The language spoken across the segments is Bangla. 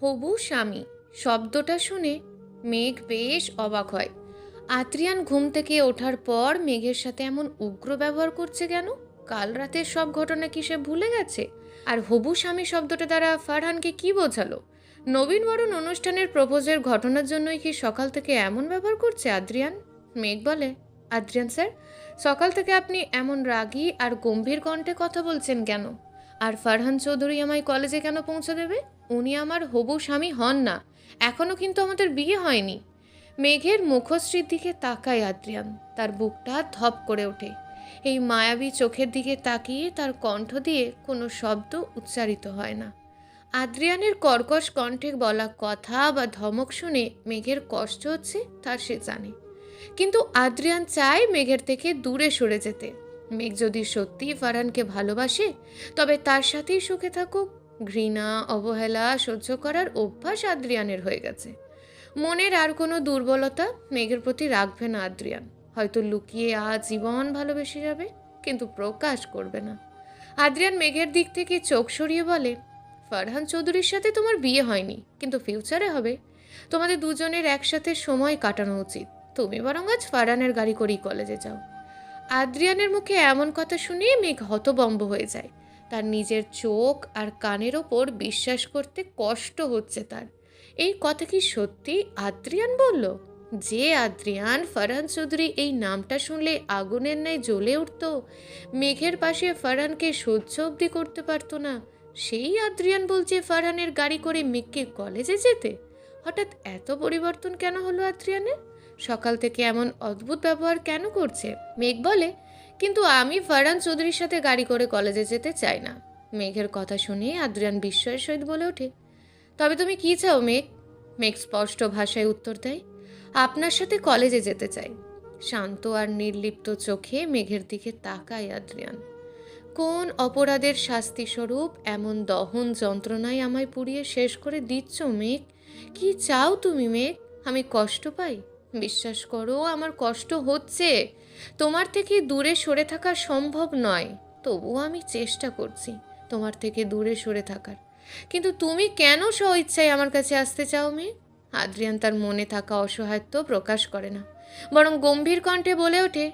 হবু স্বামী শব্দটা শুনে মেঘ বেশ অবাক হয়। আদ্রিয়ান ঘুম থেকে ওঠার পর মেঘের সাথে এমন উগ্র ব্যবহার করছে কেন? কাল রাতের সব ঘটনা কি সে ভুলে গেছে? আর হবু স্বামী শব্দটা দ্বারা ফারহানকে কি বোঝালো? নবীনবরণ অনুষ্ঠানের প্রপোজের ঘটনার জন্যই কি সকাল থেকে এমন ব্যবহার করছে আদ্রিয়ান? মেঘ বলে, আদ্রিয়ান স্যার, সকাল থেকে আপনি এমন রাগী আর গম্ভীর কণ্ঠে কথা বলছেন কেন? আর ফারহান চৌধুরী আমায় কলেজে কেন পৌঁছে দেবে? উনি আমার হবু স্বামী হন না। এখনও কিন্তু আমাদের বিয়ে হয়নি। মেঘের মুখশ্রীর দিকে তাকায় আদ্রিয়ান। তার বুকটা ধপ করে ওঠে। এই মায়াবী চোখের দিকে তাকিয়ে তার কণ্ঠ দিয়ে কোনো শব্দ উচ্চারিত হয় না। আদ্রিয়ানের কর্কশ কণ্ঠে বলা কথা বা ধমক শুনে মেঘের কষ্ট হচ্ছে তা সে জানে। কিন্তু আদ্রিয়ান চায় মেঘের থেকে দূরে সরে যেতে। মেঘ যদি সত্যি ফারহানকে ভালোবাসে তবে তার সাথেই সুখে থাকুক। ঘৃণা, অবহেলা সহ্য করার অভ্যাস আদ্রিয়ানের হয়ে গেছে। মনের আর কোনো দুর্বলতা মেঘের প্রতি রাখবে না আদ্রিয়ান। হয়তো লুকিয়ে আজীবন ভালোবেসে যাবে, কিন্তু প্রকাশ করবে না। আদ্রিয়ান মেঘের দিক থেকে চোখ সরিয়ে বলে, ফারহান চৌধুরীর সাথে তোমার বিয়ে হয়নি, কিন্তু ফিউচারে হবে। তোমাদের দুজনের একসাথে সময় কাটানো উচিত। তুমি বরং আজ ফারহানের গাড়ি করেই কলেজে যাও। আদ্রিয়ানের মুখে এমন কথা শুনে মেঘ হতবম্ব হয়ে যায়। তার নিজের চোখ আর কানের ওপর বিশ্বাস করতে কষ্ট হচ্ছে তার। এই কথা কি সত্যি আদ্রিয়ান বলল? যে আদ্রিয়ান ফারহান চৌধুরী এই নামটা শুনলে আগুনের ন্যায় জ্বলে উঠত, মেঘের পাশে ফারহানকে সহ্য অবধি করতে পারত না, সেই আদ্রিয়ান বলছে ফারহানের গাড়ি করে মেঘকে কলেজে যেতে। হঠাৎ এত পরিবর্তন কেন হলো আদ্রিয়ানের? সকাল থেকে এমন অদ্ভুত ব্যবহার কেন করছে? মেঘ বলে, কিন্তু আমি ফারহান চৌধুরীর সাথে গাড়ি করে কলেজে যেতে চাই না। মেঘের কথা শুনে আদ্রিয়ান বিস্ময়ের সহিত বলে ওঠে, তবে তুমি কি চাও মেঘ? মেঘ স্পষ্ট ভাষায় উত্তর দেয়, আপনার সাথে কলেজে যেতে চাই। শান্ত আর নির্লিপ্ত চোখে মেঘের দিকে তাকায় আদ্রিয়ান। কোন অপরাধের শাস্তি স্বরূপ এমন দহন যন্ত্রণায় আমায় পুড়িয়ে শেষ করে দিচ্ছ মেঘ? কি চাও তুমি মেঘ? আমি কষ্ট পাই? বিশ্বাস করো, আমার কষ্ট হচ্ছে। তোমার থেকে দূরে সরে থাকা সম্ভব নয়, তবুও আমি চেষ্টা করছি তোমার থেকে দূরে সরে থাকার। কিন্তু তুমি কেন স্বইচ্ছায় আমার কাছে আসতে চাও মেঘ? আদ্রিয়ান তার মনে থাকা অসহায়ত্ব প্রকাশ করে না, বরং গম্ভীর কণ্ঠে বলে ওঠে,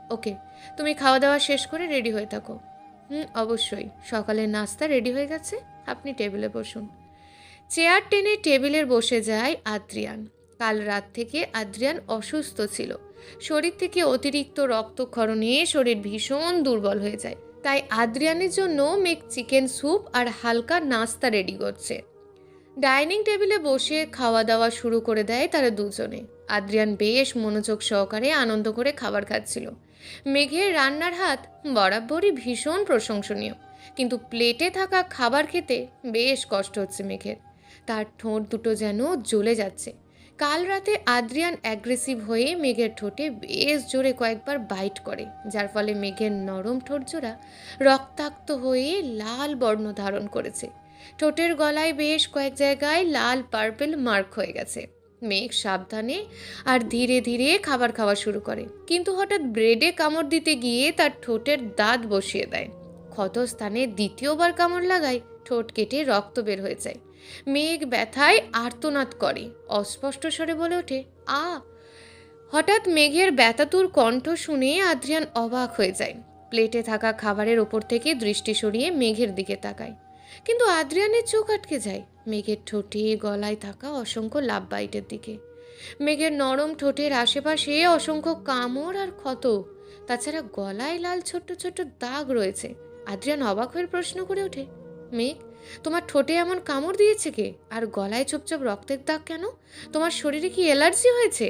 ওকে, তুমি খাওয়া দাওয়া শেষ করে রেডি হয়ে থাকো। অবশ্যই, সকালের নাস্তা রেডি হয়ে গেছে, আপনি টেবিলে বসুন। চেয়ার টেনে টেবিলের বসে যায় আদ্রিয়ান। কাল রাত থেকে আদ্রিয়ান অসুস্থ ছিল। শরীর থেকে অতিরিক্ত রক্তক্ষরণে শরীর ভীষণ দুর্বল হয়ে যায়। তাই আদ্রিয়ানের জন্য মেঘ চিকেন স্যুপ আর হালকা নাস্তা রেডি করছে। ডাইনিং টেবিলে বসে খাওয়া দাওয়া শুরু করে দেয় তারা দুজনে। আদ্রিয়ান বেশ মনোযোগ সহকারে আনন্দ করে খাবার খাচ্ছিল। মেঘের রান্নার হাত বরাবরই ভীষণ প্রশংসনীয়, কিন্তু প্লেটে থাকা খাবার খেতে বেশ কষ্ট হচ্ছে মেঘের। তার ঠোঁট দুটো যেন জ্বলে যাচ্ছে। কাল রাতে আদ্রিয়ান অ্যাগ্রেসিভ হয়ে মেঘের ঠোঁটে বেশ জোরে কয়েকবার বাইট করে, যার ফলে মেঘের নরম ঠোঁটজোড়া রক্তাক্ত হয়ে লাল বর্ণ ধারণ করেছে। ঠোঁটের গলায় বেশ কয়েক জায়গায় লাল পার্পেল মার্ক হয়ে গেছে। মেঘ সাবধানে আর ধীরে ধীরে খাবার খাওয়া শুরু করে, কিন্তু হঠাৎ ব্রেডে কামড় দিতে গিয়ে তার ঠোঁটের দাঁত বসিয়ে দেয়। ক্ষতস্থানে দ্বিতীয়বার কামড় লাগায় ঠোঁট কেটে রক্ত বের হয়ে যায়। মেঘ ব্যথায় আর্তনাদ করে, অস্পষ্ট স্বরে বলে ওঠে, আ! হঠাৎ মেঘের ব্যথাতুর কণ্ঠ শুনে আদ্রিয়ান অবাক হয়ে যায়। প্লেটে থাকা খাবারের ওপর থেকে দৃষ্টি সরিয়ে মেঘের দিকে তাকায়, কিন্তু আদ্রিয়ানের চোখ আটকে যায় মেঘের ঠোঁটে গলায় থাকা অসংখ্য লাভ বাইটের দিকে। মেঘের নরম ঠোঁটের আশেপাশে অসংখ্য কামড় আর ক্ষত, তাছাড়া গলায় লাল ছোট্ট ছোট্ট দাগ রয়েছে। আদ্রিয়ান অবাক হয়ে প্রশ্ন করে ওঠে, মেঘ, তোমার ঠোঁটে এমন কামড় দিয়েছে কে? আর গলায় ছোপ রক্তের দাগ কেন? তোমার শরীরে কি অ্যালার্জি হয়েছে?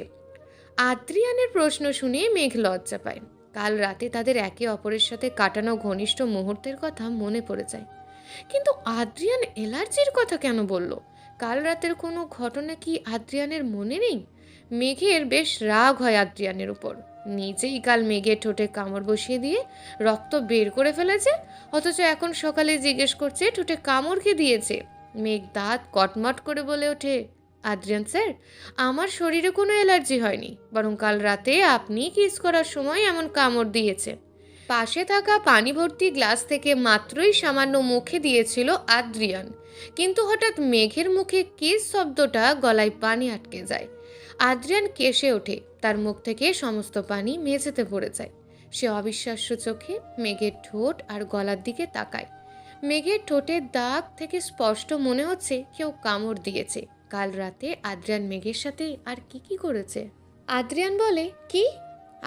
আদ্রিয়ানের প্রশ্ন শুনে মেঘ লজ্জা পায়। কাল রাতে তাদের একে অপরের সাথে কাটানো ঘনিষ্ঠ মুহূর্তের কথা মনে পড়ে যায়। কিন্তু আদ্রিয়ান অ্যালার্জির কথা কেন বলল? কাল রাতের কোনো ঘটনা কি আদ্রিয়ানের মনে নেই? মেঘের বেশ রাগ হয় আদ্রিয়ানের উপর। নিজেই কাল মেঘের ঠোঁটে কামড় বসিয়ে দিয়ে রক্ত বের করে ফেলেছে, অথচ এখন সকালে জিজ্ঞেস করছে ঠোঁটে কামড় কে দিয়েছে। মেঘ দাঁত কটমট করে বলে ওঠে, আদ্রিয়ান স্যার, আমার শরীরে কোনো অ্যালার্জি হয়নি, বরং কাল রাতে আপনি কিস করার সময় এমন কামড় দিয়েছে। পাশে থাকা পানি ভর্তি গ্লাস থেকে মাত্রই সামান্য মুখে দিয়েছিল আদ্রিয়ান, কিন্তু হঠাৎ মেঘের মুখে কিস শব্দটা গলায় পানি আটকে যায়। আদ্রিয়ান কেসে ওঠে, তার মুখ থেকে সমস্ত পানি মেঝেতে পড়ে যায়। সে অবিশ্বাস্য চোখে মেঘের ঠোঁট আর গলার দিকে তাকায়। মেঘের ঠোঁটের দাগ থেকে স্পষ্ট মনে হচ্ছে কেউ কামড় দিয়েছে। কাল রাতে আদ্রিয়ান মেঘের সাথে আর কি করেছে? আদ্রিয়ান বলে, কি?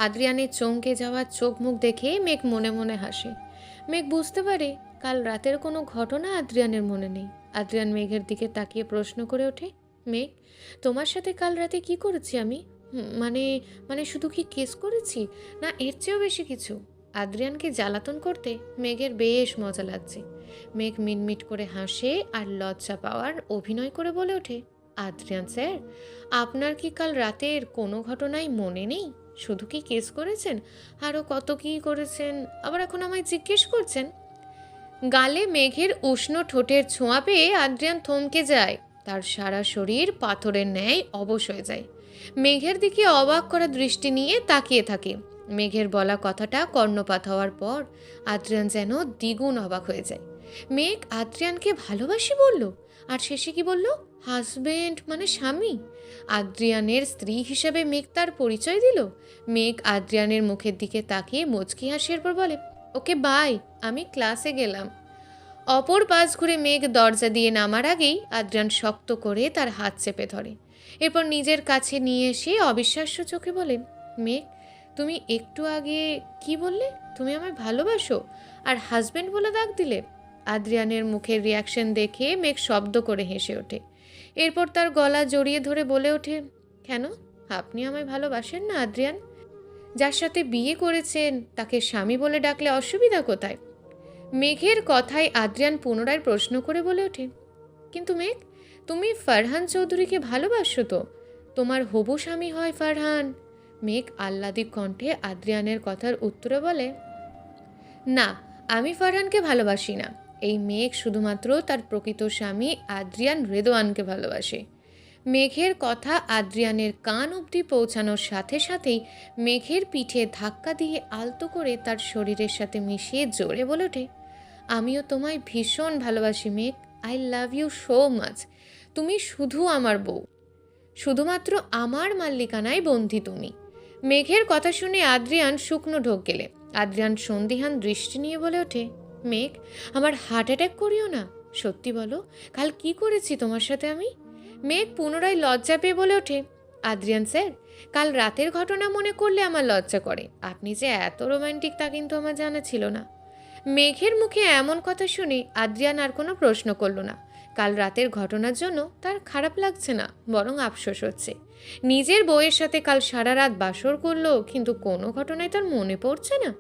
আদ্রিয়ানের চমকে যাওয়ার চোখ মুখ দেখে মেঘ মনে মনে হাসে। মেঘ বুঝতে পারে কাল রাতের কোনো ঘটনা আদ্রিয়ানের মনে নেই। আদ্রিয়ান মেঘের দিকে তাকিয়ে প্রশ্ন করে ওঠে, মেঘ, তোমার সাথে কাল রাতে কি করেছি আমি? মানে মানে শুধু কি কেস করেছি, না এর চেয়েও বেশি কিছু? আদ্রিয়ানকে জ্বালাতন করতে মেঘের বেশ মজা লাগছে। মেঘ মিটমিট করে হাসে আর লজ্জা পাওয়ার অভিনয় করে বলে ওঠে, আদ্রিয়ান স্যার, আপনার কি কাল রাতের কোনো ঘটনাই মনে নেই? শুধু কি কেস করেছেন, আরও কত কী করেছেন, আবার এখন আমায় জিজ্ঞেস করছেন? গালে মেঘের উষ্ণ ঠোঁটের ছোঁয়া পেয়ে আদ্রিয়ান থমকে যায়। তার সারা শরীর পাথরের ন্যায় অবশ হয়ে যায়। মেঘের দিকে অবাক করা দৃষ্টি নিয়ে তাকিয়ে থাকে। মেঘের বলা কথাটা কর্ণপাত হওয়ার পর আদ্রিয়ান যেন দ্বিগুণ অবাক হয়ে যায়। মেঘ আদ্রিয়ানকে ভালোবাসি বলল, আর শেষে কি বলল? হাজবেন্ড মানে স্বামী। আদ্রিয়ানের স্ত্রী হিসেবে মেঘ তার পরিচয় দিল। মেঘ আদ্রিয়ানের মুখের দিকে তাকিয়ে মুচকি হাসির পর বলে, ওকে বাই, আমি ক্লাসে গেলাম। অপর পাশ ঘুরে মেঘ দরজা দিয়ে নামার আগেই আদ্রিয়ান শক্ত করে তার হাত চেপে ধরে। এরপর নিজের কাছে নিয়ে এসে অবিশ্বাস্য চোখে বলেন, মেঘ, তুমি একটু আগে কি বললে? তুমি আমায় ভালোবাসো আর হাজবেন্ড বলে ডাক দিলে? আদ্রিয়ানের মুখের রিয়াকশন দেখে মেঘ শব্দ করে হেসে ওঠে। এরপর তার গলা জড়িয়ে ধরে বলে ওঠে, কেন, আপনি আমায় ভালোবাসেন না আদ্রিয়ান? যার সাথে বিয়ে করেছেন তাকে স্বামী বলে ডাকলে অসুবিধা কোথায়? মেঘের কথায় আদ্রিয়ান পুনরায় প্রশ্ন করে বলে ওঠে, কিন্তু মেঘ, তুমি ফারহান চৌধুরীকে ভালোবাসো তো? তোমার হবু স্বামী হয় ফারহান। মেঘ আহ্লাদিক কণ্ঠে আদ্রিয়ানের কথার উত্তরে বলে, না, আমি ফারহানকে ভালোবাসি না। এই মেঘ শুধুমাত্র তার প্রকৃত স্বামী আদ্রিয়ান রেদোয়ানকে ভালোবাসে। মেঘের কথা আদ্রিয়ানের কান অবধি পৌঁছানোর সাথে সাথেই মেঘের পিঠে ধাক্কা দিয়ে আলতো করে তার শরীরের সাথে মিশিয়ে জোরে বলে ওঠে, আমিও তোমায় ভীষণ ভালোবাসি Megh. I love you so much. তুমি শুধু আমার বউ, শুধুমাত্র আমার মাল্লিকানায় বন্দী তুমি। মেঘের কথা শুনে আদ্রিয়ান শুকনো ঢোক গেলে। আদ্রিয়ান সন্দিহান দৃষ্টি নিয়ে বলে ওঠে, মেঘ, আমার হার্ট অ্যাটাক করিও না। সত্যি বলো, কাল কি করেছি তোমার সাথে আমি? মেঘ পুনরায় লজ্জা পেয়ে বলে ওঠে, আদ্রিয়ান স্যার, কাল রাতের ঘটনা মনে করলে আমার লজ্জা করে। আপনি যে এত রোমান্টিক তা কিন্তু আমার জানা ছিল না। মেঘের মুখে এমন কথা শুনে আদ্রিয়ান আর কোনো প্রশ্ন করল না। কাল রাতের ঘটনার জন্য তার খারাপ লাগছে না, বরং আফসোস হচ্ছে। নিজের বউয়ের সাথে কাল সারা রাত বাসর করলো, কিন্তু কোনো ঘটনায় তার মনে পড়ছে না।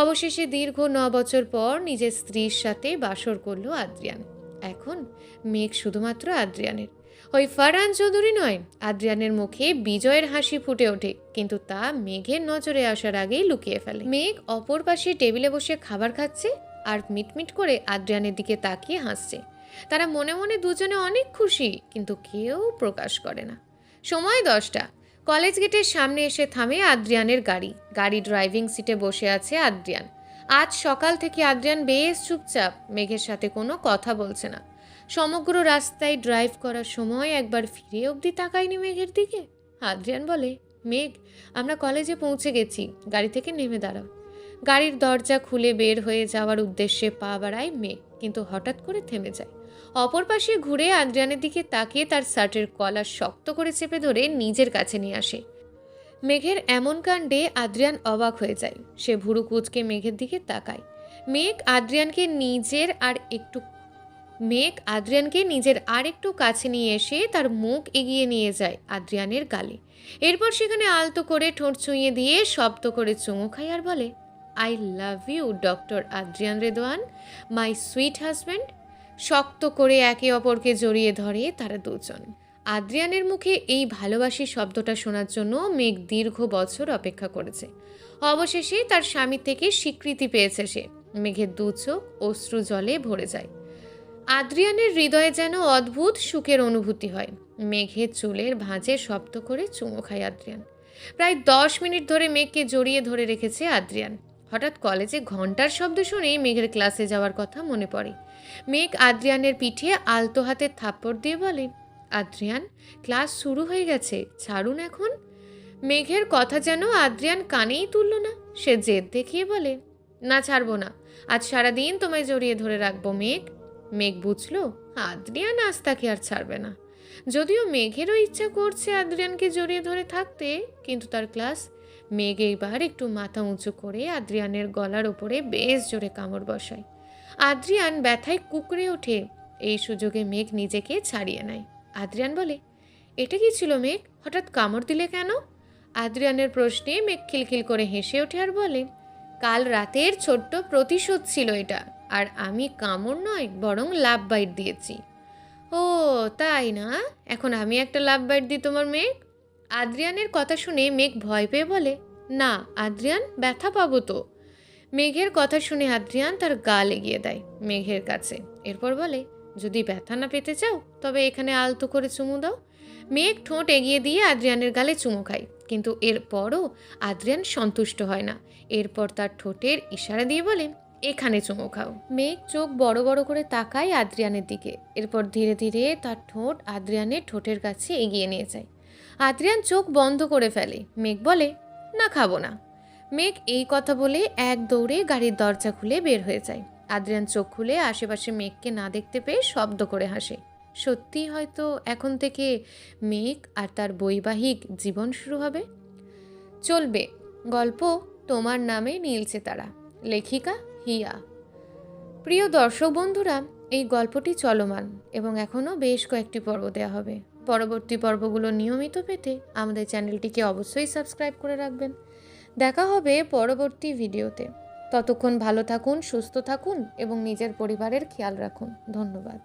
অবশেষে দীর্ঘ 9 বছর পর নিজের স্ত্রীর সাথে বাসর করলো আদ্রিয়ান। এখন মেঘ শুধুমাত্র আদ্রিয়ানের, ওই ফারহান চৌধুরী নয়। আদ্রিয়ানের মুখে বিজয়ের হাসি ফুটে ওঠে, কিন্তু তা মেঘের নজরে আসার আগেই লুকিয়ে ফেলে। মেঘ অপর পাশে টেবিলে বসে খাবার খাচ্ছে আর মিটমিট করে আদ্রিয়ানের দিকে তাকিয়ে হাসছে। তারা মনে মনে দুজনে অনেক খুশি, কিন্তু কেউ প্রকাশ করে না। সময় 10টা। কলেজ গেটের সামনে এসে থামে আদ্রিয়ানের গাড়ি। গাড়ি ড্রাইভিং সিটে বসে আছে আদ্রিয়ান। আজ সকাল থেকে আদ্রিয়ান বেশ চুপচাপ, মেঘের সাথে কোনো কথা বলছে না। সমগ্র রাস্তায় ড্রাইভ করার সময় একবার ফিরে অবধি তাকায়নি মেঘের দিকে। আদ্রিয়ান বলে, মেঘ, আমরা কলেজে পৌঁছে গেছি, গাড়ি থেকে নেমে দাঁড়াও। গাড়ির দরজা খুলে বের হয়ে যাওয়ার উদ্দেশ্যে পা বাড়ায় মেঘ, কিন্তু হঠাৎ করে থেমে যায়। অপর পাশে ঘুরে আদ্রিয়ানের দিকে তাকিয়ে তার শার্টের কলার শক্ত করে চেপে ধরে নিজের কাছে নিয়ে আসে। মেঘের এমন কাণ্ডে আদ্রিয়ান অবাক হয়ে যায়। সে ভুরু কুঁচকে মেঘের দিকে তাকায়। মেঘ আদ্রিয়ানকে নিজের আর একটু কাছে নিয়ে এসে তার মুখ এগিয়ে নিয়ে যায় আদ্রিয়ানের গালে। এরপর সেখানে আলতো করে ঠোঁট ছুঁয়ে দিয়ে শব্দ করে চুমু খায় আর বলে, I love you doctor Adrian Redwan, my sweet husband. শক্ত করে একে অপরকে জড়িয়ে ধরে তারা দুজন। আদ্রিয়ানের মুখে এই ভালোবাসি শব্দটা শোনার জন্য মেঘ দীর্ঘ বছর অপেক্ষা করেছে। অবশেষে তার স্বামী থেকে স্বীকৃতি পেয়েছে সে। মেঘের দু চোখ অশ্রু জলে ভরে যায়। আদ্রিয়ানের হৃদয়ে যেন অদ্ভুত সুখের অনুভূতি হয়। মেঘের চুলের ভাঁজে শব্দ করে চুমু খায় আদ্রিয়ান। প্রায় 10 মিনিট ধরে মেঘকে জড়িয়ে ধরে রেখেছে আদ্রিয়ান। হঠাৎ কলেজে ঘন্টার শব্দ শুনেই মেঘের ক্লাসে যাওয়ার কথা মনে পড়ে। মেঘ আদ্রিয়ানের পিঠে আলতো হাতে থাপ্পড় দিয়ে বলে, আদ্রিয়ান, ক্লাস শুরু হয়ে গেছে, ছাড়ুন এখন। মেঘের কথা যেন আদ্রিয়ান কানেই তুলল না। সে জেদ দেখিয়ে বলে, না, ছাড়বো না, আজ সারাদিন তোমায় জড়িয়ে ধরে রাখবো মেঘ। মেঘ বুঝল আদ্রিয়ান আজ তাকে আর ছাড়বে না। যদিও মেঘেরও ইচ্ছা করছে আদ্রিয়ানকে জড়িয়ে ধরে থাকতে, কিন্তু তার ক্লাস। মেঘ এইবার একটু মাথা উঁচু করে আদ্রিয়ানের গলার ওপরে বেশ জোরে কামড় বসায়। আদ্রিয়ান ব্যথায় কুঁকড়ে ওঠে। এই সুযোগে মেঘ নিজেকে ছাড়িয়ে নেয়। আদ্রিয়ান বলে, এটা কি ছিল মেঘ, হঠাৎ কামড় দিলে কেন? আদ্রিয়ানের প্রশ্নে মেঘ খিলখিল করে হেসে ওঠে আর বলে, কাল রাতের ছোট্ট প্রতিশোধ ছিল এটা, আর আমি কামড় নয় বরং লাভ বাইট দিয়েছি। ও তাই না, এখন আমি একটা লাভ বাইট দিই তোমার মেঘ? আদ্রিয়ানের কথা শুনে মেঘ ভয় পেয়ে বলে, না আদ্রিয়ান, ব্যথা পাবো তো। মেঘের কথা শুনে আদ্রিয়ান তার গাল এগিয়ে দেয় মেঘের কাছে। এরপর বলে, যদি ব্যথা না পেতে চাও তবে এখানে আলতো করে চুমু দাও। মেঘ ঠোঁট এগিয়ে দিয়ে আদ্রিয়ানের গালে চুমু খায়, কিন্তু এরপরও আদ্রিয়ান সন্তুষ্ট হয় না। এরপর তার ঠোঁটের ইশারা দিয়ে বলে, এখানে চুমু খাও। মেঘ চোখ বড় বড় করে তাকায় আদ্রিয়ানের দিকে। এরপর ধীরে ধীরে তার ঠোঁট আদ্রিয়ানের ঠোঁটের কাছে এগিয়ে নিয়ে যায়। আদ্রিয়ান চোখ বন্ধ করে ফেলে। মেঘ বলে, না, খাবো না। মেঘ এই কথা বলে এক দৌড়ে গাড়ির দরজা খুলে বের হয়ে যায়। আদ্রিয়ান চোখ খুলে আশেপাশে মেঘকে না দেখতে পেয়ে শব্দ করে হাসে। সত্যি হয়তো এখন থেকে মেঘ আর তার বৈবাহিক জীবন শুরু হবে। চলবে গল্প তোমার নামে নীলছে তারা, লেখিকা হিয়া। প্রিয় দর্শক বন্ধুরা, এই গল্পটি চলমান এবং এখনও বেশ কয়েকটি পর্ব দেওয়া হবে। পরবর্তী পর্বগুলো নিয়মিত পেতে আমাদের চ্যানেলটিকে অবশ্যই সাবস্ক্রাইব করে রাখবেন। দেখা হবে পরবর্তী ভিডিওতে। ততক্ষণ ভালো থাকুন, সুস্থ থাকুন এবং নিজের পরিবারের খেয়াল রাখুন। ধন্যবাদ।